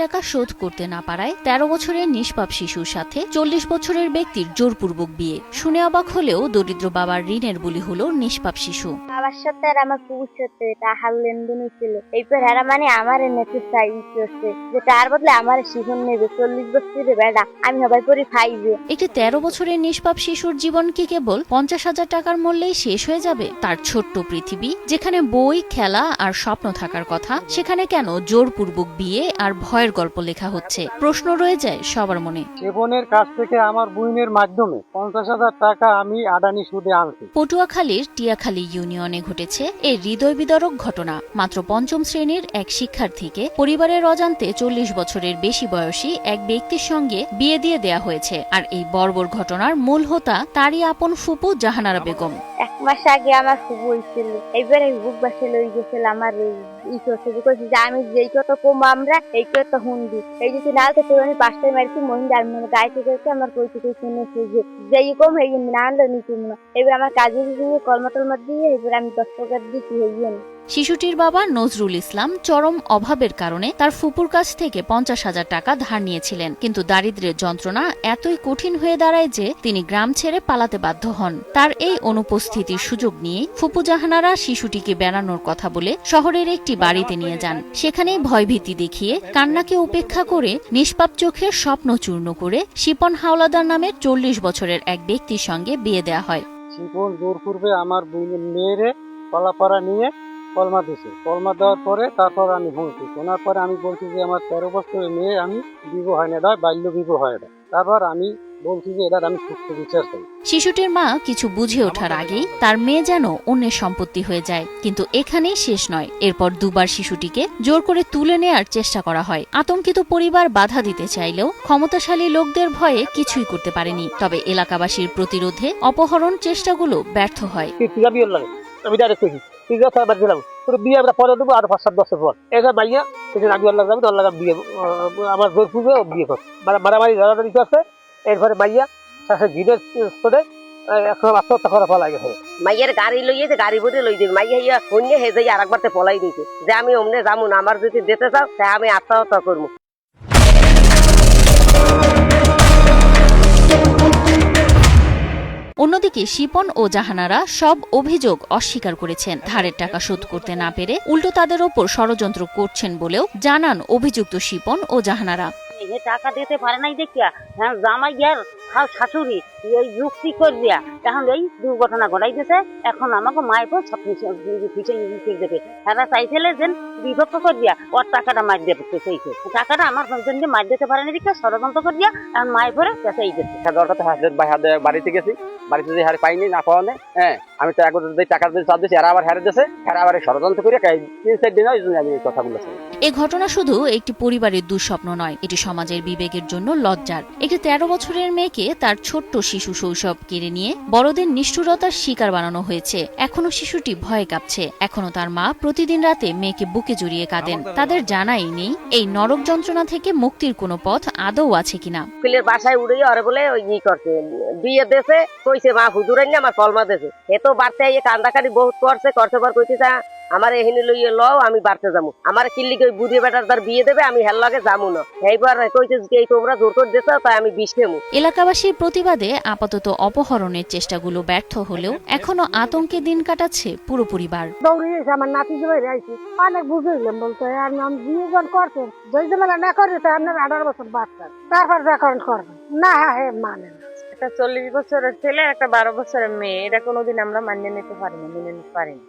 টাকা শোধ করতে না পারায় ১৩ বছরের নিষ্পাপ শিশুর সাথে ৪০ বছরের ব্যক্তির জোরপূর্বক বিয়ে। শুনে অবাক হলেও দরিদ্র বাবার ঋণের বুলি হলো নিষ্পাপ শিশু। বাবার সাথে আর আমার কুকুর সাথে টাকার লেনদেন ছিল। এইপর হেরা মানে আমার নেতে চাই করছে যে তার বদলে আমার শিশুন নেবে ৪০ বছরের বেড়া আমি সবাই পরি খাইবে। একটি ১৩ বছরের নিষ্পাপ শিশুর জীবন কি কেবল ৫০,০০০ টাকার মূল্যেই শেষ হয়ে যাবে? তার ছোট্ট পৃথিবী, যেখানে বই, খেলা আর স্বপ্ন থাকার কথা, সেখানে কেন জোরপূর্বক বিয়ে আর ভয়ের গল্প লেখা হচ্ছে? প্রশ্ন রয়ে যায় সবার মনে। জীবনের কাছ থেকে আমার বুইনের মাধ্যমে ৫০,০০০ টাকা আমি আদানি সুদে আনছি। পটুয়াখালীর টিয়াখালী ইউনিয়নে ঘটেছে এই হৃদয় বিদারক ঘটনা। মাত্র ৫ম শ্রেণীর এক শিক্ষার্থীকে পরিবারের অজান্তে ৪০ বছরের বেশি বয়সী এক ব্যক্তির সঙ্গে বিয়ে দিয়ে দেয়া হয়েছে। আর এই বর্বর ঘটনার মূল হোতা তারই আপন ফুপু জাহানারা বেগম। ১ মাস আগে আমার ফুপু হয়েছিল। এইবারে বুক বাসে লই গেছিল আমার ই করছে যে আমি যেই কত কম আমরা এই কত হুন্দি এই যদি না তো আমি ৫টায় মারছি মহিলা আর মনে গায়ে থেকে আমার কইতে শুনেছি যে যেই কম এই না আনলে নিচে মনে। এবার আমার কাজে দিয়ে কলমাটলমা দিয়ে এবার আমি ১০ টাকা দিচ্ছি হইয়ে। শিশুটির বাবা নজরুল ইসলাম চরম অভাবের কারণে তার ফুপুর কাছ থেকে ৫০,০০০ টাকা ধার নিয়েছিলেন, কিন্তু দারিদ্র্যের যন্ত্রণা এতই কঠিন হয়ে দাঁড়ায় যে তিনি গ্রাম ছেড়ে পালাতে বাধ্য হন। তার এই অনুপস্থিতির সুযোগ নিয়ে ফুপু জাহানারা শিশুটিকে বেড়ানোর কথা বলে শহরের একটি বাড়িতে নিয়ে যান। সেখানেই ভয়ভীতি দেখিয়ে কান্নাকে উপেক্ষা করে নিষ্পাপ চোখের স্বপ্ন চূর্ণ করে শিপন হাওলাদার নামের ৪০ বছরের এক ব্যক্তির সঙ্গে বিয়ে দেয়া হয়। শিপন জোর পূর্বে আমার বুইনের মেয়েরে কলাপাড়া নিয়ে কলমা দিছে। কলমা দেওয়ার পরে তারপর আমি শুনছি, শোনার পরে আমি বলছি যে আমার ১৩ বছরের মেয়ে আমি বিবাহ হয় না, বাল্য বিবাহ হয় না। তারপর আমি বলছি যে এটার আমি সুস্থ বিচার চাই। শিশুটির মা কিছু বুঝে ওঠার আগেই তার মেয়ে যেন অন্যের সম্পত্তি হয়ে যায়। কিন্তু এখানেই শেষ নয়। এরপর দুবার শিশুটিকে জোর করে তুলে নেয়ার চেষ্টা করা হয়। আতঙ্কিত পরিবার বাধা দিতে চাইলেও ক্ষমতাশালী লোকদের ভয়ে কিছুই করতে পারেনি। তবে এলাকাবাসীর প্রতিরোধে অপহরণ চেষ্টাগুলো ব্যর্থ হয়। বিয়ে আমরা পরে দেবো আরো ৫-৭ বছর পর এসব মাইয়া সেদিন আমি অল্লাহ যাবো অল্লাহ বিয়ে আমার জোর পুজো বিয়ে করছে মারামারি ধরাধরি করছে। এরপরে মাইয়া শেষে ঘিরের স্তরে এখন আত্মহত্যা করা পলাই গেছে। মাইয়ের গাড়ি লইয়েছে, গাড়ি ভরে লই দেবে মাইয়া ইয়া অন্য হে যাই আর একবার পলাই দিয়েছে যে আমি অমনে যাবো না, আমার যদি যেতে চাও তাই আমি আত্মহত্যা করবো। অন্যদিকে শিপন ও জাহানারা সব অভিযোগ অস্বীকার করেছেন। ধারের টাকা শোধ করতে না পেরে উল্টো তাদের ওপর ষড়যন্ত্র করছেন বলেও জানান অভিযুক্ত শিপন ও জাহানারা। টাকা দিতে পারে নাই দেখিয়া জামাই গিয়ার শাশুড়ি এই যুক্তি করিয়া এখন এই দুর্ঘটনা ঘটাই দিয়েছে। এখন আমাকে মায়ের পর সব দেবে তারা চাইছিলে যে বিভক্ত করিয়া ওর টাকাটা মার দিতে চাইছে। টাকাটা আমার জন্য মার দিতে পারেনি দেখে ষড়যন্ত্র করিয়া এখন মায়ের পরে পেঁচাই গেছে। বাড়িতে গেছি, বাড়িতে যে হারে পাইনি না পাওয়া নেই। হ্যাঁ আমি তো একবার টাকা দিয়ে চাপ দিয়েছি, এরা আবার হারে দিয়েছে, এরা আবার ষড়যন্ত্র করে ৩-৪ দিন হয় আমি এই কথা বলেছি। এ ঘটনা শুধু একটি পরিবারের দুঃস্বপ্ন নয়, এটি সমাজের বিবেকের জন্য লজ্জার। একটি ১৩ বছরের মেয়েকে তার ছোট্ট শিশু শৈশব কেড়ে নিয়ে বড়দের নিষ্ঠুরতার শিকার বানানো হয়েছে। এখনো শিশুটি ভয়ে কাঁপছে। এখনো তার মা প্রতিদিন রাতে মেয়েকে বুকে জড়িয়ে কাঁদেন। তাদের জানাই নেই এই নরক যন্ত্রণা থেকে মুক্তির কোনো পথ আদৌ আছে কিনা। ফিলের বাসায় উড়ে ওরে বলে ওই ই করছে বিয়ে দেশে কইছে মা হুজুরাই না আমার কলমা দেশে এ তো বাড়তে কান্দাকাটি বহুত করছে পর কইছে আমার এখানে লইয়ে লও আমি বাড়তে যাবো। আমার কিল্লি ওই বুড়ি বেটার তার বিয়ে দেবে আমি হেল লাগে যাবো না। এইবার কইছে এই তোমরা জোর করে দিছো তাই আমি বিষ খেমু। এলাকাবাসীর প্রতিবাদে আপাতত অপহরণের চেষ্টাগুলো ব্যর্থ হলেও এখনো আতঙ্কে দিন কাটাচ্ছে পুরো পরিবার। দৌড়িয়েছে আমার নাতি জবাই রাইছি অনেক বুঝলাম বলতে আমি বিয়ে জন করছেন যদি মেলা না করে তো আপনার ১৮ বছর বাচ্চা তারপর যখন করবেন না হে মানে না। একটা ৪০ বছরের ছেলে একটা ১২ বছরের মেয়ে, এটা কোনোদিন আমরা মানিয়ে নিতে পারি না, মেনে নিতে পারি না।